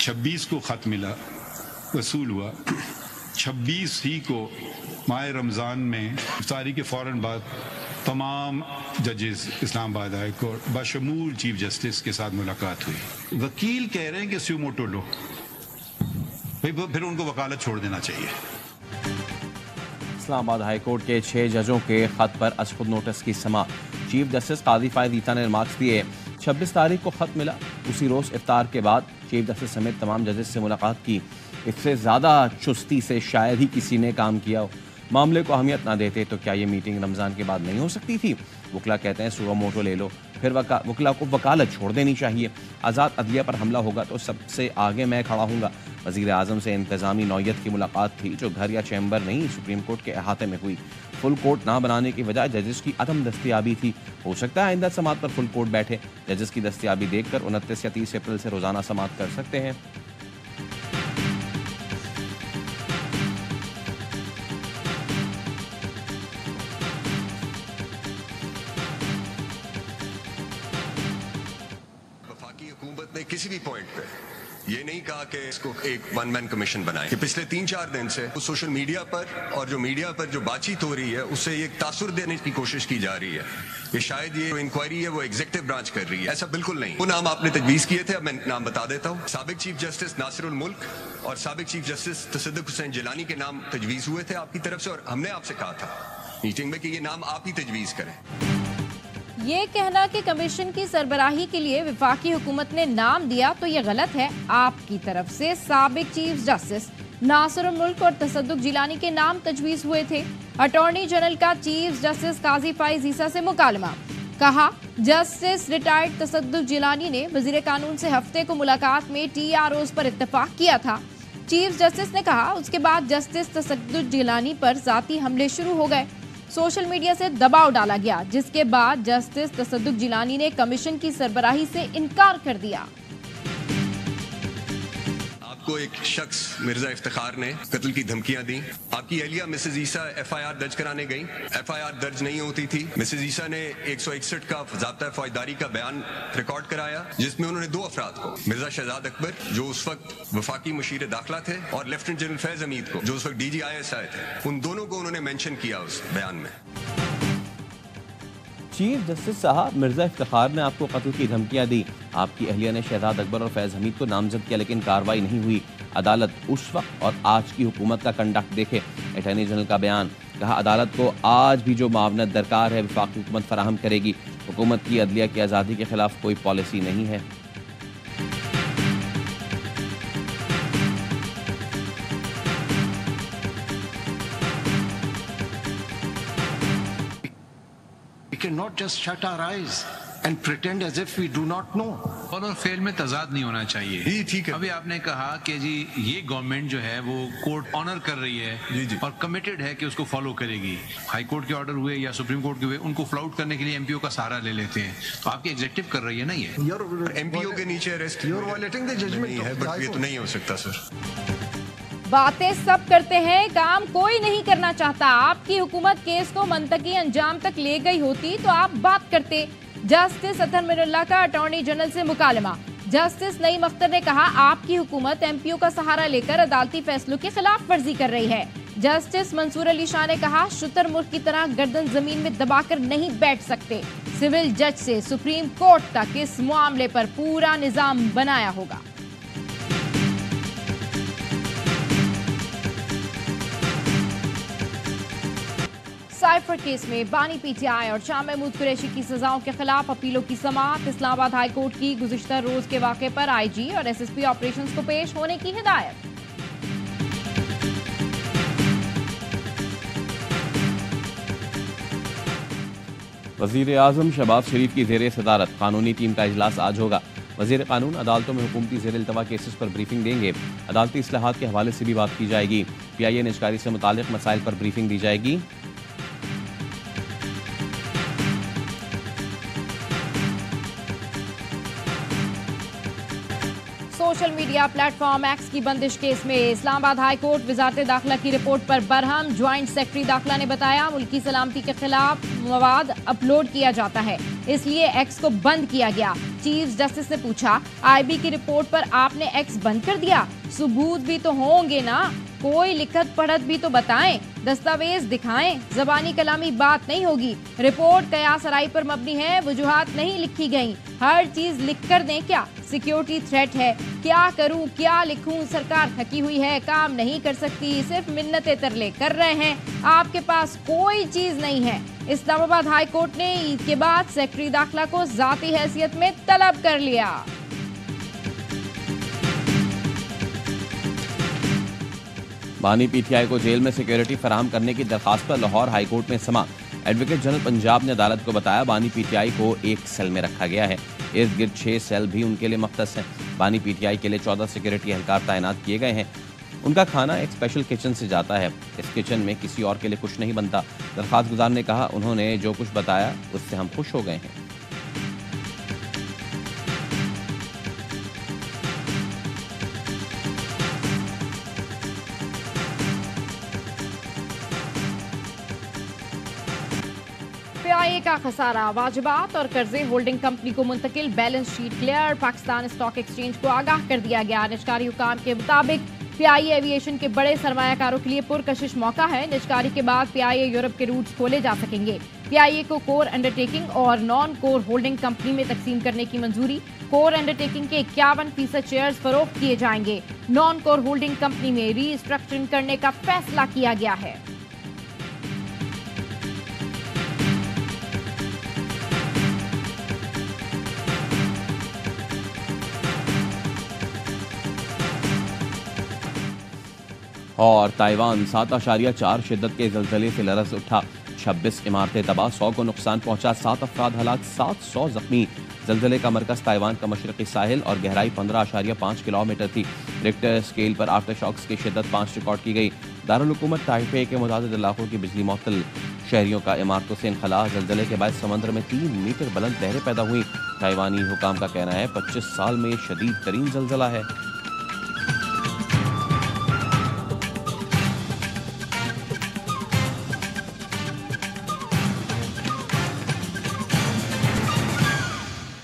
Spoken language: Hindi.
26 को ख़त मिला, वसूल हुआ। 26 ही को माह रमज़ान में इफ्तारी के फ़ौरन बाद तमाम जजेस इस्लामाबाद हाई कोर्ट बशमूल चीफ जस्टिस के साथ मुलाकात हुई। वकील कह रहे हैं कि स्यूमोटो लो, फिर उनको वकालत छोड़ देना चाहिए। इस्लामाबाद हाई कोर्ट के 6 जजों के खत पर अज खुद नोटिस की समा। चीफ जस्टिस काजी फायद ईता ने रिमार्क्स दिए। 26 तारीख को खत मिला, उसी रोज इफ्तार के बाद चीफ जस्टिस समेत तमाम जजेस से मुलाकात की। इससे ज़्यादा चुस्ती से शायद ही किसी ने काम किया हो। मामले को अहमियत ना देते तो क्या ये मीटिंग रमज़ान के बाद नहीं हो सकती थी? वकला कहते हैं सुबह मोटो ले लो, फिर वकला को वकालत छोड़ देनी चाहिए। आज़ाद अदलिया पर हमला होगा तो सबसे आगे मैं खड़ा हूँगा। वज़ीर आज़म से इंतज़ामी नौयत की मुलाकात थी जो घर या चैम्बर नहीं सुप्रीम कोर्ट के अहाते में हुई। फुल कोर्ट ना बनाने की वजह जजेस की अदम दस्तियाबी थी। हो सकता है आइंदा समात पर फुल कोर्ट बैठे। जजेस की दस्तियाबी देखकर 29 या 30 अप्रैल से रोज़ाना समात कर सकते हैं। हुकूमत ने किसी भी पॉइंट पे ये नहीं कहा कि इसको एक वन मैन कमीशन बनाए। कि पिछले 3-4 दिन से सोशल मीडिया पर और जो मीडिया पर जो बातचीत हो रही है उससे एक तासुर देने की कोशिश की जा रही है कि शायद ये इंक्वायरी है वो एग्जीक्यूटिव ब्रांच कर रही है। ऐसा बिल्कुल नहीं। वो नाम आपने तजवीज़ किए थे, अब मैं नाम बता देता हूँ। साबिक चीफ जस्टिस नासिरुल मुल्क और साबिक चीफ जस्टिस तसद्दुक हुसैन जिलानी के नाम तजवीज़ हुए थे आपकी तरफ से, और हमने आपसे कहा था मीटिंग में कि ये नाम आप ही तजवीज़ करें। ये कहना कि कमीशन की सरबराही के लिए वफाकी हुकूमत ने नाम दिया तो ये गलत है। आपकी तरफ से साबिक चीफ जस्टिस नासिरुल मुल्क और तसद्दुक जिलानी के नाम तजवीज़ हुए थे। अटॉर्नी जनरल का चीफ जस्टिस काजी फायद ईसा से मुकालमा। कहा, जस्टिस रिटायर्ड तसद्दुक जिलानी ने वजीर कानून से हफ्ते को मुलाकात में TROs पर इत्तेफाक किया था। चीफ जस्टिस ने कहा उसके बाद जस्टिस तसद्दुक जिलानी पर जाती हमले शुरू हो गए। सोशल मीडिया से दबाव डाला गया, जिसके बाद जस्टिस तसद्दुक जिलानी ने कमीशन की सरबराही से इनकार कर दिया। आपको एक शख्स मिर्जा इफ्तिखार ने कत्ल की धमकियां दी। आपकी अहलिया मिसेज ईसा FIR दर्ज कराने गई, FIR दर्ज नहीं होती थी। मिसेज ईसा ने 161 का ज़ाब्ता फौजदारी का बयान रिकॉर्ड कराया जिसमें उन्होंने 2 अफराद को, मिर्जा शहजाद अकबर जो उस वक्त वफाकी मुशीर दाखिला थे और लेफ्टिनेंट जनरल फैज हमीद को जो उस वक्त DG ISI थे, उन दोनों को उन्होंने मेंशन किया उस बयान में। चीफ जस्टिस साहब, मिर्जा इफ्तिखार ने आपको कत्ल की धमकियां दी। आपकी अहलिया ने शहजाद अकबर और फैज हमीद को नामजद किया लेकिन कार्रवाई नहीं हुई। अदालत उस वक्त और आज की हुकूमत का कंडक्ट देखे। अटॉर्नी जनरल का बयान। कहा, अदालत को आज भी जो मावनत दरकार है वफाकी हुकूमत फराहम करेगी। हुकूमत की अदलिया की आज़ादी के खिलाफ कोई पॉलिसी नहीं है। Not just shut our eyes and pretend as if we do not know. और फेल में तजाद नहीं होना चाहिए। जी ठीक है। अभी आपने कहा कि जी ये गवर्नमेंट जो है वो कोर्ट ऑनर कर रही है जी। और कमिटेड है कि उसको फॉलो करेगी। हाई कोर्ट के ऑर्डर हुए या सुप्रीम कोर्ट के हुए, उनको फ्लाउट करने के लिए MPO का सहारा ले लेते हैं। तो आपकी एग्जीक्यूटिव कर रही है ना ये। MPO के नीचे अरेस्ट है, बट ये तो नहीं हो सकता सर। बातें सब करते हैं, काम कोई नहीं करना चाहता। आपकी हुकूमत केस को मंतकी अंजाम तक ले गई होती तो आप बात करते। जस्टिस अतहर मिरुल्लाह का अटॉर्नी जनरल से मुकालमा। जस्टिस नईम अख्तर ने कहा, आपकी हुकूमत MPO का सहारा लेकर अदालती फैसलों की खिलाफ वर्जी कर रही है। जस्टिस मंसूर अली शाह ने कहा, शुतुरमुर्ग की तरह गर्दन जमीन में दबाकर नहीं बैठ सकते। सिविल जज से सुप्रीम कोर्ट तक इस मामले पर पूरा निजाम बनाया होगा। साइफर केस में बानी PTI और शाह महमूद कुरैशी की सजाओं के खिलाफ अपीलों की समाअत। इस्लामाबाद हाई कोर्ट की गुज़िश्ता रोज के वाक़े पर IG और SSP ऑपरेशंस को पेश होने की हिदायत। वज़ीर आज़म शहबाज शरीफ की ज़ेर सदारत कानूनी टीम का इजलास आज होगा। वज़ीर कानून अदालतों में हुकूमती ज़ेर इल्तवा केसेस पर ब्रीफिंग देंगे। अदालती इस्लाहात के हवाले से भी बात की जाएगी। PIA निजकारी से मुतालिक मसाइल पर ब्रीफिंग दी जाएगी। सोशल मीडिया प्लेटफॉर्म एक्स की बंदिश केस में इस्लामाबाद हाई कोर्ट वजारत दाखिला की रिपोर्ट पर बरहम। ज्वाइंट सेक्रेटरी दाखिला ने बताया मुल्की सलामती के खिलाफ मवाद अपलोड किया जाता है, इसलिए एक्स को बंद किया गया। चीफ जस्टिस ने पूछा, आईबी की रिपोर्ट पर आपने एक्स बंद कर दिया, सबूत भी तो होंगे ना, कोई लिखत पढ़त भी तो बताएं, दस्तावेज दिखाएं, जबानी कलामी बात नहीं होगी। रिपोर्ट कयास राय पर मबनी है, वजूहात नहीं लिखी गई, हर चीज लिख कर दें क्या? सिक्योरिटी थ्रेट है, क्या करूं क्या लिखूं? सरकार थकी हुई है, काम नहीं कर सकती, सिर्फ मिन्नतें तरले कर रहे हैं, आपके पास कोई चीज नहीं है। इस्लामाबाद हाई कोर्ट ने ईद के बाद सेक्रेटरी दाखिला को जाती हैसियत में तलब कर लिया। बानी पीटीआई को जेल में सिक्योरिटी फराहम करने की दरखास्त पर लाहौर हाई कोर्ट में समा। एडवोकेट जनरल पंजाब ने अदालत को बताया बानी पीटीआई को एक सेल में रखा गया है, इर्द गिर्द 6 सेल भी उनके लिए मख्तस हैं। बानी पीटीआई के लिए 14 सिक्योरिटी एहलकार तैनात किए गए हैं। उनका खाना एक स्पेशल किचन से जाता है, इस किचन में किसी और के लिए कुछ नहीं बनता। दरखास्त गुजार ने कहा, उन्होंने जो कुछ बताया उससे हम खुश हो गए हैं। पीआईए का खसारा, वाजिबात और कर्जे होल्डिंग कंपनी को मुंतकिल, balance sheet clear. Pakistan stock exchange को आगाह कर दिया गया। निजकारी हुकाम के मुताबिक पीआईए एविएशन के बड़े सरमायाकारों के लिए पुरकशिश मौका है। निजकारी के बाद पीआईए यूरोप के रूट्स खोले जा सकेंगे। पीआईए को कोर अंडरटेकिंग और नॉन कोर होल्डिंग कंपनी में तकसीम करने की मंजूरी। कोर अंडरटेकिंग के 51% शेयर्स फरोख्त किए जाएंगे। नॉन कोर होल्डिंग कंपनी में रीस्ट्रक्चरिंग करने का फैसला किया गया है। और ताइवान 7.4 शिद्दत के जल्जले से लरज़ उठा, 26 इमारतें तबाह, 100 को नुकसान पहुंचा, 7 अफराद हलाक, 700 जख्मी। जल्जले का मरकज ताइवान का मशरकी साहिल और गहराई 15.5 किलोमीटर थी। रिक्टर स्केल पर आफ्टर शॉक्स की शिद्दत 5 रिकॉर्ड की गई। दारुल हुकूमत ताइपे के मुतादिद इलाकों की बिजली मुअत्तल, शहरियों का इमारतों से इनखला। जल्जले के बाद समुद्र में 3 मीटर बुलंद लहरें पैदा हुई। ताइवानी हुकाम का कहना है 25 साल में शदीद तरीन जल्जला है।